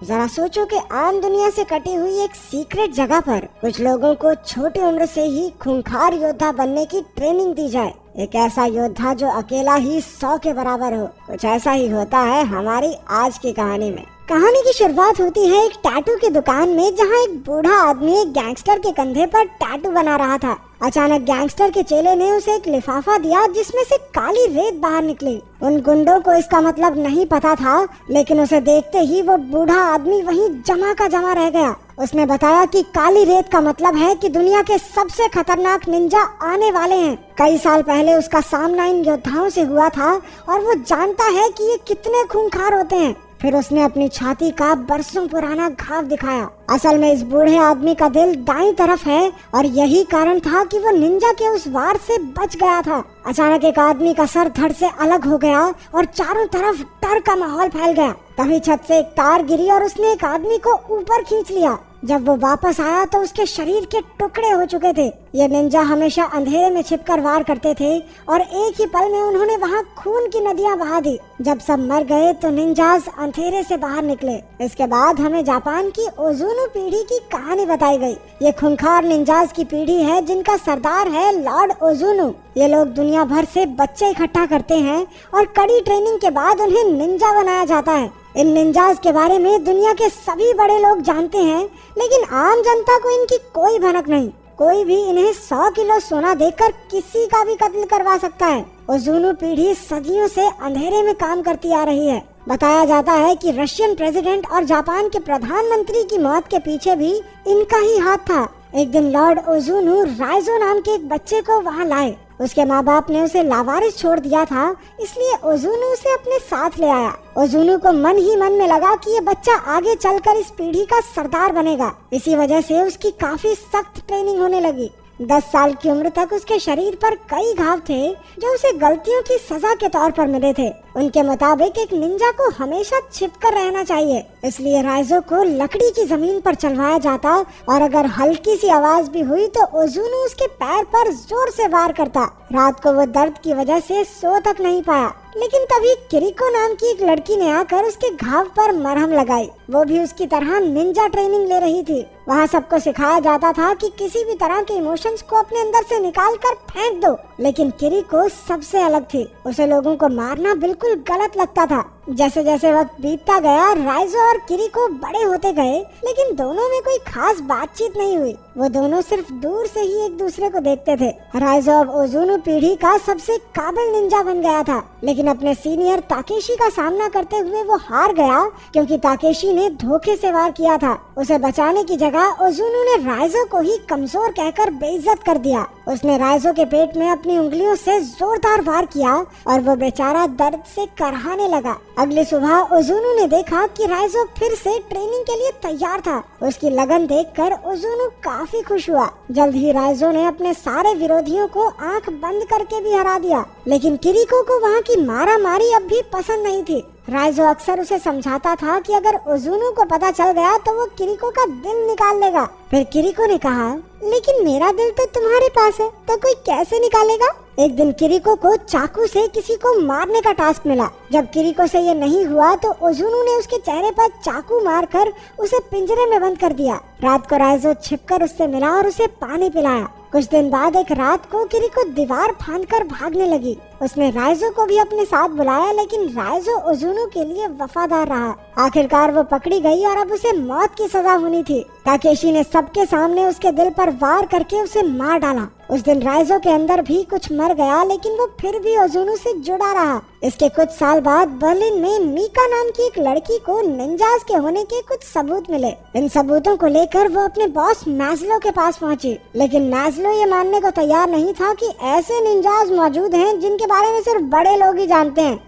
जरा सोचो कि आम दुनिया से कटी हुई एक सीक्रेट जगह पर कुछ लोगों को छोटी उम्र से ही खूंखार योद्धा बनने की ट्रेनिंग दी जाए। एक ऐसा योद्धा जो अकेला ही 100 के बराबर हो। कुछ ऐसा ही होता है हमारी आज की कहानी में। कहानी की शुरुआत होती है एक टैटू की दुकान में, जहां एक बूढ़ा आदमी एक गैंगस्टर के कंधे पर टैटू बना रहा था। अचानक गैंगस्टर के चेले ने उसे एक लिफाफा दिया जिसमें से काली रेत बाहर निकली। उन गुंडों को इसका मतलब नहीं पता था, लेकिन उसे देखते ही वो बूढ़ा आदमी वहीं जमा का जमा रह गया। उसने बताया कि काली रेत का मतलब है कि दुनिया के सबसे खतरनाक निंजा आने वाले हैं। कई साल पहले उसका सामना इन योद्धाओं से हुआ था और वो जानता है कि ये कितने खूंखार होते हैं। फिर उसने अपनी छाती का बरसों पुराना घाव दिखाया। असल में इस बूढ़े आदमी का दिल दाईं तरफ है और यही कारण था कि वो निंजा के उस वार से बच गया था। अचानक एक आदमी का सर धड़ से अलग हो गया और चारों तरफ डर का माहौल फैल गया। तभी छत से एक तार गिरी और उसने एक आदमी को ऊपर खींच लिया। जब वो वापस आया तो उसके शरीर के टुकड़े हो चुके थे। ये निंजा हमेशा अंधेरे में छिपकर वार करते थे और एक ही पल में उन्होंने वहाँ खून की नदियाँ बहा दी। जब सब मर गए तो निंजास अंधेरे से बाहर निकले। इसके बाद हमें जापान की ओजुनु पीढ़ी की कहानी बताई गई। ये खूंखार निंजास की पीढ़ी है जिनका सरदार है लॉर्ड ओजुनु। ये लोग दुनिया भर से बच्चे इकट्ठा करते हैं और कड़ी ट्रेनिंग के बाद उन्हें निंजा बनाया जाता है। इन निंजास के बारे में दुनिया के सभी बड़े लोग जानते हैं, लेकिन आम जनता को इनकी कोई भनक नहीं। कोई भी इन्हें 100 किलो सोना देकर किसी का भी कत्ल करवा सकता है। ओजुनु पीढ़ी सदियों से अंधेरे में काम करती आ रही है। बताया जाता है कि रशियन प्रेसिडेंट और जापान के प्रधानमंत्री की मौत के पीछे भी इनका ही हाथ था। एक दिन लॉर्ड ओजुनु राइजो नाम के एक बच्चे को वहाँ लाए। उसके माँ बाप ने उसे लावारिस छोड़ दिया था, इसलिए ओजुनु उसे अपने साथ ले आया। ओजुनु को मन ही मन में लगा कि ये बच्चा आगे चलकर इस पीढ़ी का सरदार बनेगा। इसी वजह से उसकी काफी सख्त ट्रेनिंग होने लगी। 10 साल की उम्र तक उसके शरीर पर कई घाव थे जो उसे गलतियों की सजा के तौर पर मिले थे। उनके मुताबिक एक निंजा को हमेशा छिपकर रहना चाहिए, इसलिए राइजो को लकड़ी की जमीन पर चलवाया जाता और अगर हल्की सी आवाज भी हुई तो ओजुनु उसके पैर पर जोर से वार करता। रात को वो दर्द की वजह से सो तक नहीं पाया, लेकिन तभी किरिको नाम की एक लड़की ने आकर उसके घाव पर मरहम लगाई। वो भी उसकी तरह निंजा ट्रेनिंग ले रही थी। वहाँ सबको सिखाया जाता था कि किसी भी तरह के इमोशंस को अपने अंदर से निकाल कर फेंक दो, लेकिन किरिको सबसे अलग थी। उसे लोगों को मारना बिल्कुल गलत लगता था। जैसे जैसे वक्त बीतता गया राइजो और किरिको बड़े होते गए, लेकिन दोनों में कोई खास बातचीत नहीं हुई। वो दोनों सिर्फ दूर से ही एक दूसरे को देखते थे। राइजो अब ओजुनु पीढ़ी का सबसे काबिल निंजा बन गया था, लेकिन अपने सीनियर ताकेशी का सामना करते हुए वो हार गया क्योंकि ताकेशी ने धोखे से वार किया था। उसे बचाने की जगह ओजुनु ने राइजो को ही कमजोर कहकर बेइज्जत कर दिया। उसने राइजो के पेट में अपनी उंगलियों से जोरदार वार किया और वो बेचारा दर्द से करहाने लगा। अगली सुबह ओजुनु ने देखा कि राइजो फिर से ट्रेनिंग के लिए तैयार था। उसकी लगन देखकर ओजुनु काफी खुश हुआ। जल्द ही राइजो ने अपने सारे विरोधियों को आंख बंद करके भी हरा दिया, लेकिन किरिको को वहाँ की मारा मारी अब भी पसंद नहीं थी। राइजो अक्सर उसे समझाता था कि अगर ओजुनु को पता चल गया तो वो किरिको का दिल निकाल लेगा। फिर किरिको ने कहा, लेकिन मेरा दिल तो तुम्हारे पास है, तो कोई कैसे निकालेगा? एक दिन किरिको को चाकू से किसी को मारने का टास्क मिला। जब किरिको से ये नहीं हुआ तो ओजुनु ने उसके चेहरे पर चाकू मारकर उसे पिंजरे में बंद कर दिया। रात को राइजो छिपकर उससे मिला और उसे पानी पिलाया। कुछ दिन बाद एक रात को किरिको दीवार फांदकर भागने लगी। उसने राइजो को भी अपने साथ बुलाया, लेकिन राइजो ओजुनु के लिए वफादार रहा। आखिरकार वो पकड़ी गई और अब उसे मौत की सजा होनी थी। ताकेशी ने सबके सामने उसके दिल पर वार करके उसे मार डाला। उस दिन राइजो के अंदर भी कुछ मर गया, लेकिन वो फिर भी ओजुनु से जुड़ा रहा। इसके कुछ साल बाद बर्लिन में मीका नाम की एक लड़की को निंजास के होने के कुछ सबूत मिले। इन सबूतों को लेकर वो अपने बॉस मैस्लो के पास पहुंची, लेकिन मैस्लो ये मानने को तैयार नहीं था कि ऐसे निंजास मौजूद हैं जिनके बारे में सिर्फ बड़े लोग ही जानते हैं।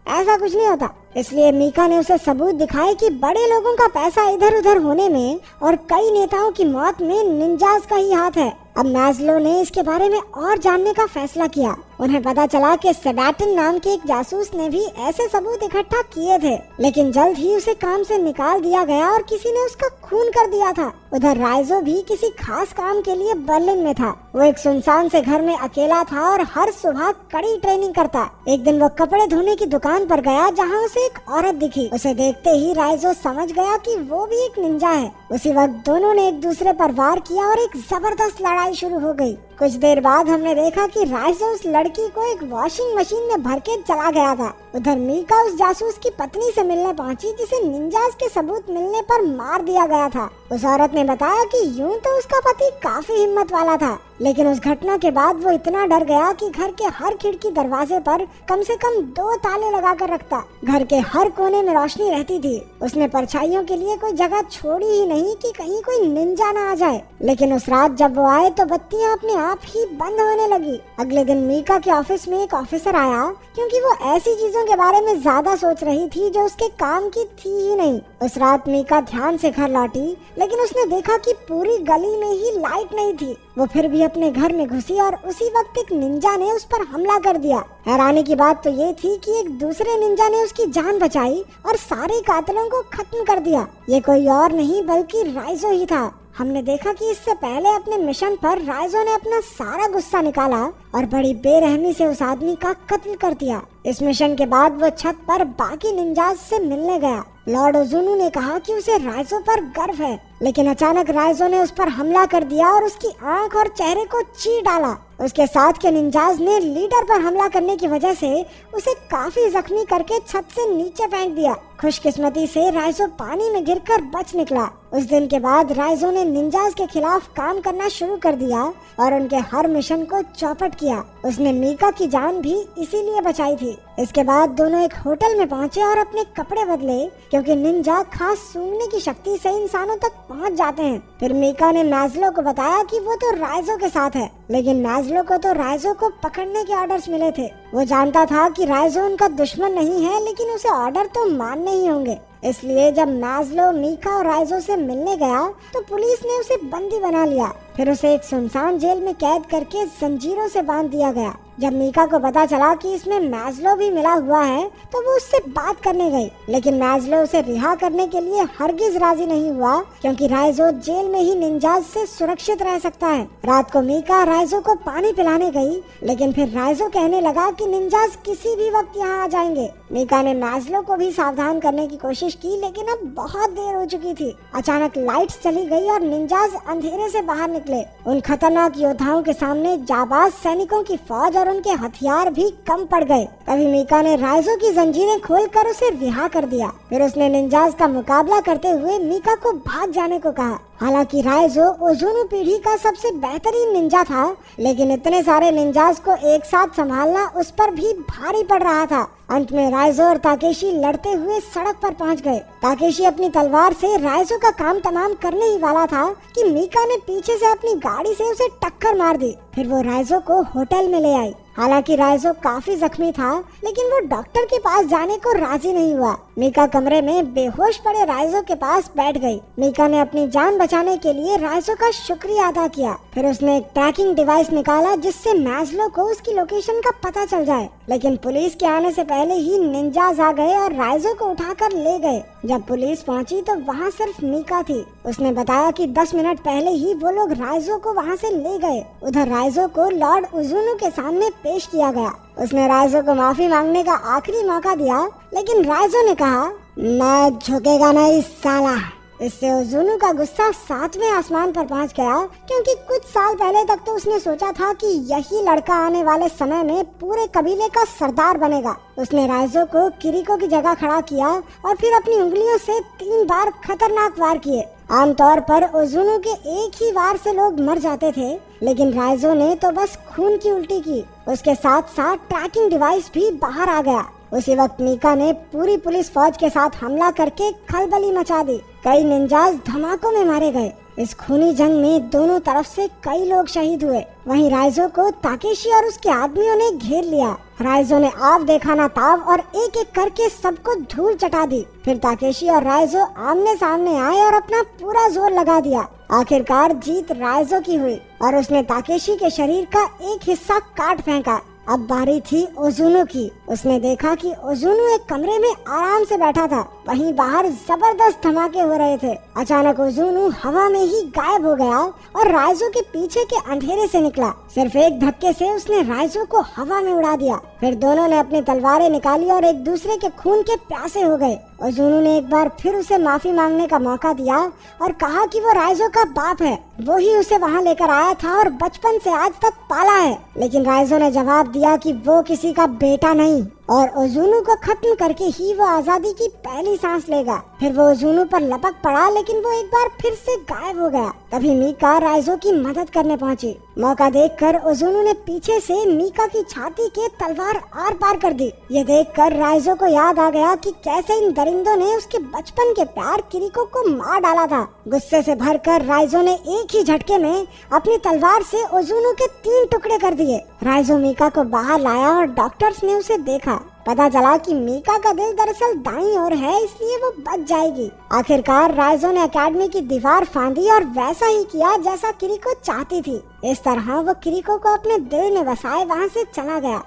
ऐसा कुछ नहीं होता। इसलिए मीका ने उसे सबूत दिखाए कि बड़े लोगों का पैसा इधर उधर होने में और कई नेताओं की मौत में निंजास का ही हाथ है। अब मैस्लो ने इसके बारे में और जानने का फैसला किया। उन्हें पता चला कि सेबैस्टियन नाम के एक जासूस ने भी ऐसे सबूत इकट्ठा किए थे, लेकिन जल्द ही उसे काम से निकाल दिया गया और किसी ने उसका खून कर दिया था। उधर राइजो भी किसी खास काम के लिए बर्लिन में था। वो एक सुनसान से घर में अकेला था और हर सुबह कड़ी ट्रेनिंग करता। एक दिन वो कपड़े धोने की दुकान पर गया जहाँ उसे एक औरत दिखी। उसे देखते ही राइजो समझ गया कि वो भी एक निंजा है। उसी वक्त दोनों ने एक दूसरे पर वार किया और एक जबरदस्त लड़ाई शुरू हो गई। कुछ देर बाद हमने देखा कि राइजो उस लड़की को एक वॉशिंग मशीन में भर के चला गया था। उधर मीका उस जासूस की पत्नी से मिलने पहुंची जिसे निंजास के सबूत मिलने पर मार दिया गया था। उस औरत ने बताया कि यूं तो उसका पति काफी हिम्मत वाला था, लेकिन उस घटना के बाद वो इतना डर गया कि घर के हर खिड़की दरवाजे पर कम से कम 2 ताले लगा कर रखता। घर के हर कोने में रोशनी रहती थी। उसने परछाइयों के लिए कोई जगह छोड़ी ही नहीं कि कहीं कोई निंजा ना आ जाए। लेकिन उस रात जब वो आए तो बत्तियां अपने आप ही बंद होने लगी। अगले दिन मीका के ऑफिस में एक ऑफिसर आया क्योंकि वो ऐसी चीजों के बारे में ज्यादा सोच रही थी जो उसके काम की थी ही नहीं। उस रात मीका ध्यान से घर लौटी, लेकिन उसने देखा कि पूरी गली में ही लाइट नहीं थी। वो फिर भी अपने घर में घुसी और उसी वक्त एक निंजा ने उस पर हमला कर दिया। हैरानी की बात तो ये थी कि एक दूसरे निंजा ने उसकी जान बचाई और सारे कातिलों को खत्म कर दिया। ये कोई और नहीं बल्कि राइजो ही था। हमने देखा कि इससे पहले अपने मिशन पर राइजो ने अपना सारा गुस्सा निकाला और बड़ी बेरहमी से उस आदमी का कत्ल कर दिया। इस मिशन के बाद वो छत पर बाकी निंजाज से मिलने गया। लॉर्ड ओजुनु ने कहा कि उसे राइजो पर गर्व है, लेकिन अचानक राइजो ने उस पर हमला कर दिया और उसकी आंख और चेहरे को चीर डाला। उसके साथ के निंजाज ने लीडर पर हमला करने की वजह से उसे काफी जख्मी करके छत से नीचे फेंक दिया। खुशकिस्मती से राइजो पानी में गिरकर बच निकला। उस दिन के बाद राइजो ने निंजाज के खिलाफ काम करना शुरू कर दिया और उनके हर मिशन को चौपट किया। उसने मीका की जान भी इसीलिए बचाई थी। इसके बाद दोनों एक होटल में पहुंचे और अपने कपड़े बदले, क्योंकि निंजा खास सूंघने की शक्ति से इंसानों तक पहुंच जाते हैं। फिर मीका ने मैज़लो को बताया कि वो तो राइजो के साथ है, लेकिन मैज़लो को तो राइजो को पकड़ने के ऑर्डर्स मिले थे। वो जानता था कि राइजो उनका दुश्मन नहीं है, लेकिन उसे ऑर्डर तो मानने ही होंगे। इसलिए जब मैज़लो मीका और राइजो से मिलने गया तो पुलिस ने उसे बंदी बना लिया। फिर उसे एक सुनसान जेल में कैद करके जंजीरों से बांध दिया गया। जब मीका को पता चला कि इसमें मैज़लो भी मिला हुआ है तो वो उससे बात करने गई, लेकिन मैज़लो उसे रिहा करने के लिए हरगिज राजी नहीं हुआ, क्योंकि राइजो जेल में ही निंजाज से सुरक्षित रह सकता है। रात को मीका राइजो को पानी पिलाने गई, लेकिन फिर राइजो कहने लगा कि निंजाज किसी भी वक्त यहाँ आ जाएंगे। मीका ने मैज़लो को भी सावधान करने की कोशिश की, लेकिन अब बहुत देर हो चुकी थी। अचानक लाइट्स चली गई और निंजाज अंधेरे से बाहर निकले। उन खतरनाक योद्धाओं के सामने जाबाज सैनिकों की फौज और उनके हथियार भी कम पड़ गए। तभी मीका ने राइजो की जंजीरें खोलकर उसे रिहा कर दिया। फिर उसने निंजाज का मुकाबला करते हुए मीका को भाग जाने को कहा। हालांकि राइजो ओजुनु पीढ़ी का सबसे बेहतरीन निंजा था, लेकिन इतने सारे निंजाज को एक साथ संभालना उस पर भी भारी पड़ रहा था। अंत में राइजो और ताकेशी लड़ते हुए सड़क पर पहुंच गए। ताकेशी अपनी तलवार से राइजो का काम तमाम करने ही वाला था कि मीका ने पीछे से अपनी गाड़ी से उसे टक्कर मार दी। फिर वो राइजो को होटल में ले आई। हालांकि राइजो काफी जख्मी था, लेकिन वो डॉक्टर के पास जाने को राजी नहीं हुआ। मीका कमरे में बेहोश पड़े राइजो के पास बैठ गई। मीका ने अपनी जान बचाने के लिए राइजो का शुक्रिया अदा किया। फिर उसने एक ट्रैकिंग डिवाइस निकाला जिससे मैज़लो को उसकी लोकेशन का पता चल जाए, लेकिन पुलिस के आने से पहले ही निंजाज आ गए और राइजो को उठाकर ले गए। जब पुलिस पहुंची तो वहाँ सिर्फ मीका थी। उसने बताया कि 10 मिनट पहले ही वो लोग राइजो को वहाँ से ले गए। उधर राइजो को लॉर्ड ओजुनु के सामने पेश किया गया। उसने राइजो को माफी मांगने का आखिरी मौका दिया, लेकिन राइजो ने कहा, मैं झुकेगा नहीं साला। इससे ओजुनु का गुस्सा 7वें आसमान पर पहुंच गया, क्योंकि कुछ साल पहले तक तो उसने सोचा था कि यही लड़का आने वाले समय में पूरे कबीले का सरदार बनेगा। उसने राइजो को किरिको की जगह खड़ा किया और फिर अपनी उंगलियों से 3 बार खतरनाक वार किए। आमतौर पर ओजुनु के एक ही वार से लोग मर जाते थे, लेकिन राइजो ने तो बस खून की उल्टी की। उसके साथ साथ ट्रैकिंग डिवाइस भी बाहर आ गया। उसी वक्त मीका ने पूरी पुलिस फौज के साथ हमला करके खलबली मचा दी। कई निंजाज धमाकों में मारे गए। इस खूनी जंग में दोनों तरफ से कई लोग शहीद हुए। वहीं राइजो को ताकेशी और उसके आदमियों ने घेर लिया। राइजो ने आव देखा ना ताव और एक एक करके सबको धूल चटा दी। फिर ताकेशी और राइजो आमने सामने आए और अपना पूरा जोर लगा दिया। आखिरकार जीत राइजो की हुई और उसने ताकेशी के शरीर का एक हिस्सा काट फेंका। अब बारी थी ओजुनु की। उसने देखा कि ओजुनु एक कमरे में आराम से बैठा था, वहीं बाहर जबरदस्त धमाके हो रहे थे। अचानक ओजुनु हवा में ही गायब हो गया और राइजो के पीछे के अंधेरे से निकला। सिर्फ एक धक्के से उसने राइजो को हवा में उड़ा दिया। फिर दोनों ने अपनी तलवारें निकाली और एक दूसरे के खून के प्यासे हो गए। ओजुनु ने एक बार फिर उसे माफी मांगने का मौका दिया और कहा कि वो राइजो का बाप है, वो ही उसे वहाँ लेकर आया था और बचपन से आज तक पाला है। लेकिन राइजो ने जवाब दिया कि वो किसी का बेटा नहीं और ओजुनु को खत्म करके ही वो आजादी की पहली सांस लेगा। फिर वो ओजुनु पर लपक पड़ा, लेकिन वो एक बार फिर से गायब हो गया। तभी मीका राइजो की मदद करने पहुंची। मौका देखकर ओजुनु ने पीछे से मीका की छाती के तलवार आर पार कर दी। ये देखकर राइजो को याद आ गया कि कैसे इन दरिंदों ने उसके बचपन के प्यार किरिको को मार डाला था। गुस्से से भरकर राइजो ने एक ही झटके में अपनी तलवार से ओजुनु के 3 टुकड़े कर दिए। राइजो मीका को बाहर लाया और डॉक्टर्स ने उसे देखा। पता चला कि मीका का दिल दरअसल दाईं ओर है, इसलिए वो बच जाएगी। आखिरकार राइजो ने एकेडमी की दीवार फांदी और वैसा ही किया जैसा किरिको चाहती थी। इस तरह वो किरिको को अपने दिल में बसाए वहाँ से चला गया।